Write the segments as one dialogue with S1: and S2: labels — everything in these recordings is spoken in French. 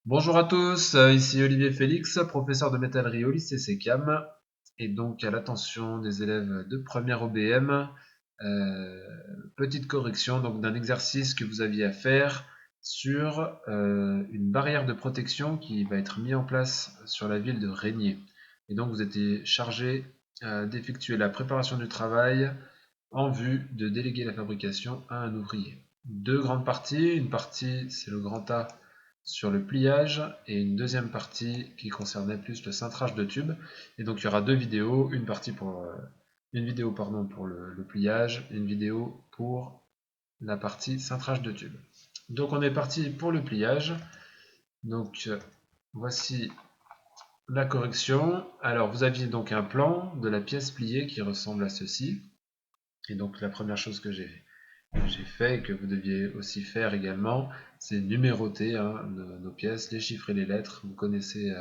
S1: Bonjour à tous, ici Olivier Félix, professeur de métallerie au lycée SECAM, et donc à l'attention des élèves de première OBM, petite correction donc d'un exercice que vous aviez à faire sur une barrière de protection qui va être mise en place sur la ville de Régnier. Et donc vous étiez chargé d'effectuer la préparation du travail en vue de déléguer la fabrication à un ouvrier. Deux grandes parties, une partie c'est le grand A sur le pliage et une deuxième partie qui concernait plus le cintrage de tubes. Et donc il y aura deux vidéos, une vidéo pour le pliage et une vidéo pour la partie cintrage de tubes. Donc on est parti pour le pliage. Donc voici la correction. Alors vous aviez donc un plan de la pièce pliée qui ressemble à ceci. Et donc la première chose que j'ai fait et que vous deviez aussi faire également, c'est numéroter nos pièces, les chiffres et les lettres. Vous connaissez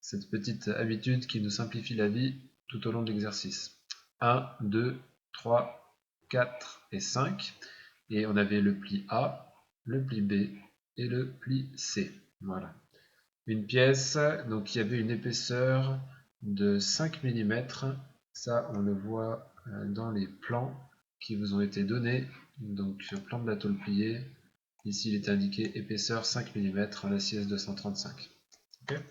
S1: cette petite habitude qui nous simplifie la vie tout au long de l'exercice. 1, 2, 3, 4 et 5. Et on avait le pli A, le pli B et le pli C. Voilà. Une pièce, donc il y avait une épaisseur de 5 mm. Ça, on le voit dans les plans qui vous ont été donnés. Donc, plan de la tôle pliée. Ici, il est indiqué épaisseur 5 mm en acier S235. Okay.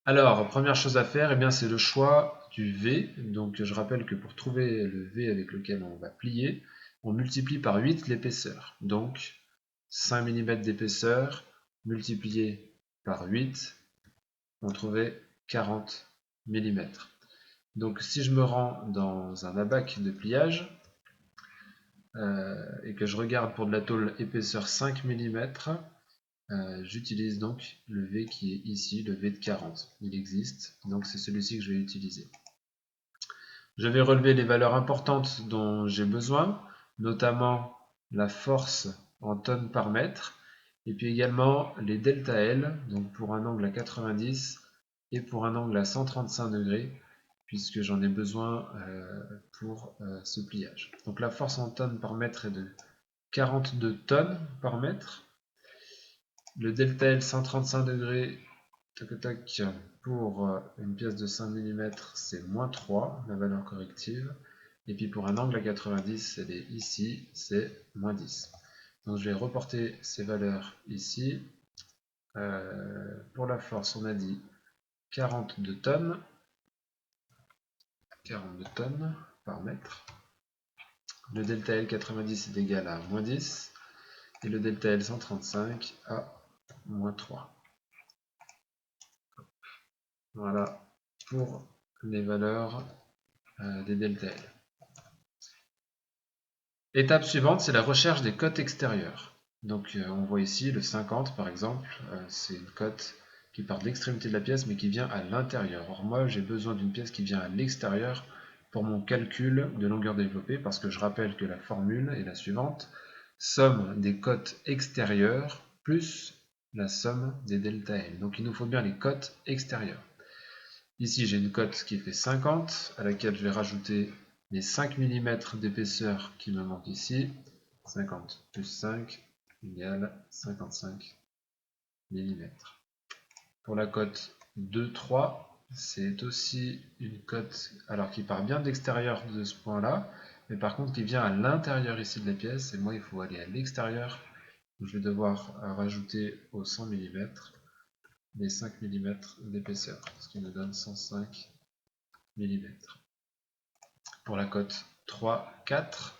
S1: Alors, première chose à faire, eh bien, c'est le choix du V. Donc, je rappelle que pour trouver le V avec lequel on va plier, on multiplie par 8 l'épaisseur. Donc, 5 mm d'épaisseur multiplié par 8, on trouvait 40 mm. Donc, si je me rends dans un abac de pliage et que je regarde pour de la tôle épaisseur 5 mm, j'utilise donc le V qui est ici, le V de 40. Il existe, donc c'est celui-ci que je vais utiliser. Je vais relever les valeurs importantes dont j'ai besoin, notamment la force en tonnes par mètre, et puis également les delta L, donc pour un angle à 90 et pour un angle à 135 degrés, puisque j'en ai besoin pour ce pliage. Donc la force en tonnes par mètre est de 42 tonnes par mètre. Le delta L 135 degrés, tac, tac, pour une pièce de 5 mm, c'est moins 3, la valeur corrective. Et puis pour un angle à 90, elle est ici, c'est moins 10. Donc je vais reporter ces valeurs ici. Pour la force, on a dit 42 tonnes. 42 tonnes par mètre. Le delta L 90 est égal à moins 10. Et le delta L 135 à moins 3. Voilà pour les valeurs des delta L. Étape suivante, c'est la recherche des cotes extérieures. Donc on voit ici le 50 par exemple, c'est une cote qui part de l'extrémité de la pièce mais qui vient à l'intérieur. Or moi j'ai besoin d'une pièce qui vient à l'extérieur pour mon calcul de longueur développée parce que je rappelle que la formule est la suivante, somme des cotes extérieures plus la somme des delta L. Donc il nous faut bien les cotes extérieures. Ici j'ai une cote qui fait 50 à laquelle je vais rajouter les 5 mm d'épaisseur qui me manquent ici. 50 plus 5 égale 55 mm. Pour la cote 2, 3, c'est aussi une cote alors qui part bien de l'extérieur de ce point-là, mais par contre qui vient à l'intérieur ici de la pièce, et moi il faut aller à l'extérieur, je vais devoir rajouter aux 100 mm les 5 mm d'épaisseur, ce qui me donne 105 mm. Pour la cote 3, 4,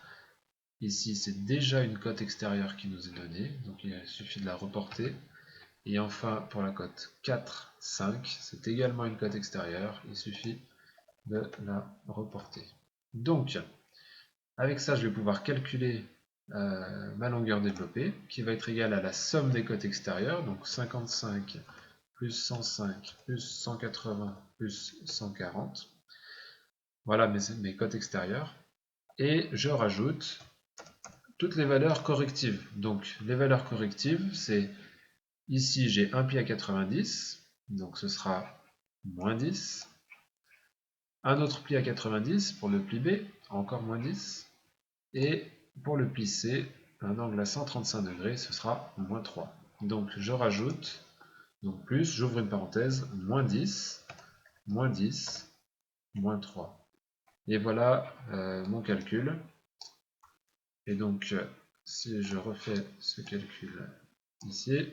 S1: ici c'est déjà une cote extérieure qui nous est donnée, donc il suffit de la reporter. Et enfin pour la cote 4, 5, c'est également une cote extérieure, il suffit de la reporter. Donc avec ça je vais pouvoir calculer ma longueur développée qui va être égale à la somme des cotes extérieures, donc 55 plus 105 plus 180 plus 140. Voilà mes cotes extérieures. Et je rajoute toutes les valeurs correctives. Donc les valeurs correctives, c'est ici j'ai un pli à 90, donc ce sera moins 10. Un autre pli à 90 pour le pli B, encore moins 10. Et pour le pli C, un angle à 135 degrés, ce sera moins 3. Donc je rajoute, donc plus, j'ouvre une parenthèse, moins 10, moins 10, moins 3. Et voilà mon calcul. Et donc, si je refais ce calcul ici,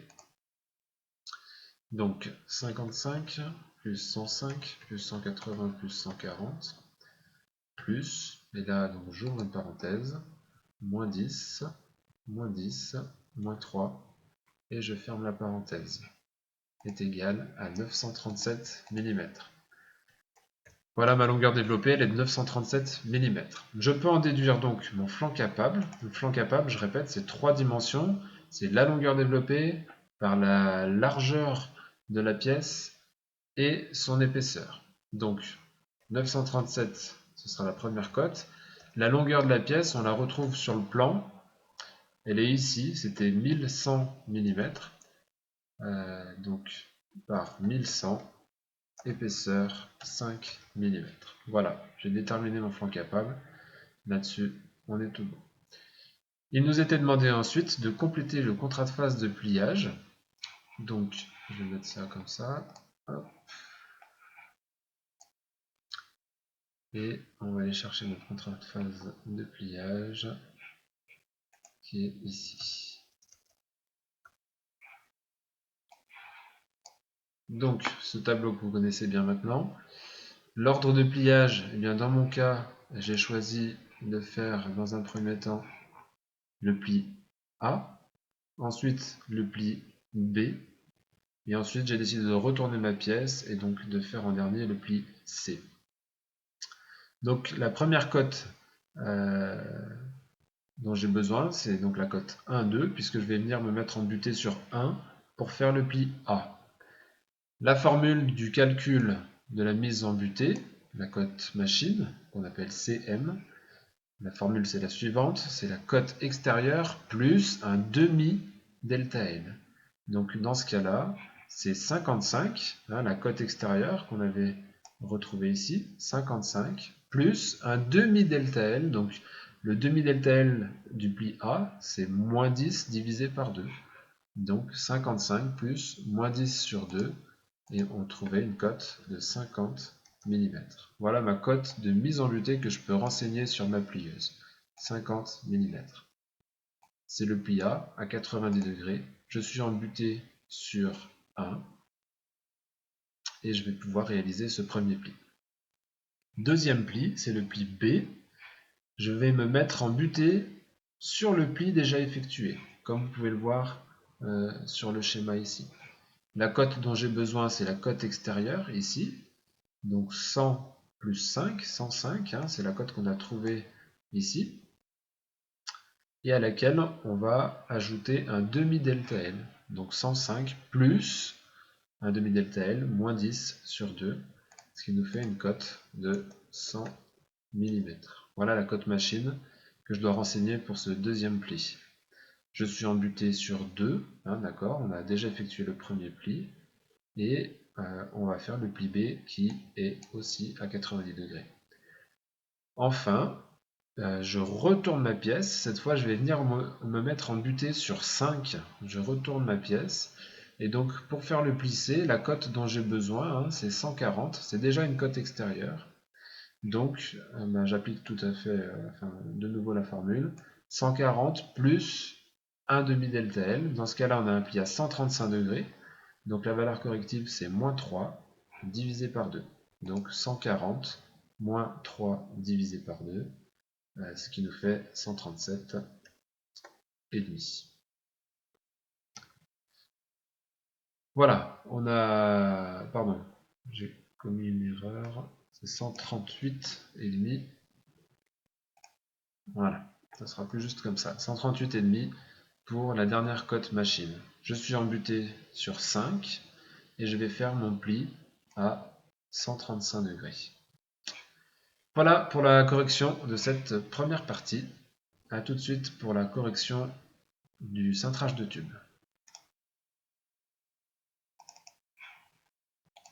S1: donc 55 plus 105 plus 180 plus 140 plus, et là donc j'ouvre une parenthèse, moins 10, moins 10, moins 3, et je ferme la parenthèse, est égal à 937 mm. Voilà ma longueur développée, elle est de 937 mm. Je peux en déduire donc mon flanc capable. Le flanc capable, je répète, c'est 3 dimensions. C'est la longueur développée par la largeur de la pièce et son épaisseur. Donc 937, ce sera la première cote. La longueur de la pièce, on la retrouve sur le plan. Elle est ici, c'était 1100 mm. Donc par 1100, épaisseur 5 mm. Voilà, j'ai déterminé mon flanc capable. Là-dessus, on est tout bon. Il nous était demandé ensuite de compléter le contrat de phase de pliage. Donc, je vais mettre ça comme ça. Hop. Et on va aller chercher notre contrat de phase de pliage qui est ici. Donc, ce tableau que vous connaissez bien maintenant. L'ordre de pliage, eh bien dans mon cas, j'ai choisi de faire dans un premier temps le pli A, ensuite le pli B, et ensuite j'ai décidé de retourner ma pièce et donc de faire en dernier le pli C. Donc la première cote dont j'ai besoin, c'est donc la cote 1, 2, puisque je vais venir me mettre en butée sur 1 pour faire le pli A. La formule du calcul de la mise en butée, la cote machine, qu'on appelle CM, la formule c'est la suivante, c'est la cote extérieure plus un demi delta L. Donc dans ce cas-là, c'est 55, hein, la cote extérieure qu'on avait retrouvée ici, 55, plus un demi delta L, donc le demi delta L du pli A, c'est moins 10 divisé par 2. Donc 55 plus moins 10 sur 2, et on trouvait une cote de 50 mm. Voilà ma cote de mise en butée que je peux renseigner sur ma plieuse. 50 mm. C'est le pli A à 90 degrés. Je suis en butée sur 1 et je vais pouvoir réaliser ce premier pli. Deuxième pli, c'est le pli B. Je vais me mettre en butée sur le pli déjà effectué, comme vous pouvez le voir sur le schéma ici. La cote dont j'ai besoin, c'est la cote extérieure ici. Donc 100 plus 5, 105, hein, c'est la cote qu'on a trouvée ici. Et à laquelle on va ajouter un demi-delta L. Donc 105 plus un demi-delta L, moins 10 sur 2, ce qui nous fait une cote de 100 mm. Voilà la cote machine que je dois renseigner pour ce deuxième pli. Je suis en butée sur 2, hein, d'accord, on a déjà effectué le premier pli, et on va faire le pli B qui est aussi à 90 degrés. Enfin, je retourne ma pièce, cette fois je vais venir me mettre en butée sur 5, je retourne ma pièce, et donc pour faire le pli C, la cote dont j'ai besoin, hein, c'est 140, c'est déjà une cote extérieure, donc j'applique tout à fait de nouveau la formule, 140 plus un demi delta L, dans ce cas là on a un pli à 135 degrés, donc la valeur corrective c'est moins 3 divisé par 2, donc 140 moins 3 divisé par 2, ce qui nous fait 137 et demi. Voilà, on a, pardon, j'ai commis une erreur, c'est 138 et demi. Voilà, ça sera plus juste comme ça, 138 et demi pour la dernière cote machine. Je suis en butée sur 5 et je vais faire mon pli à 135 degrés. Voilà pour la correction de cette première partie. A tout de suite pour la correction du cintrage de tube.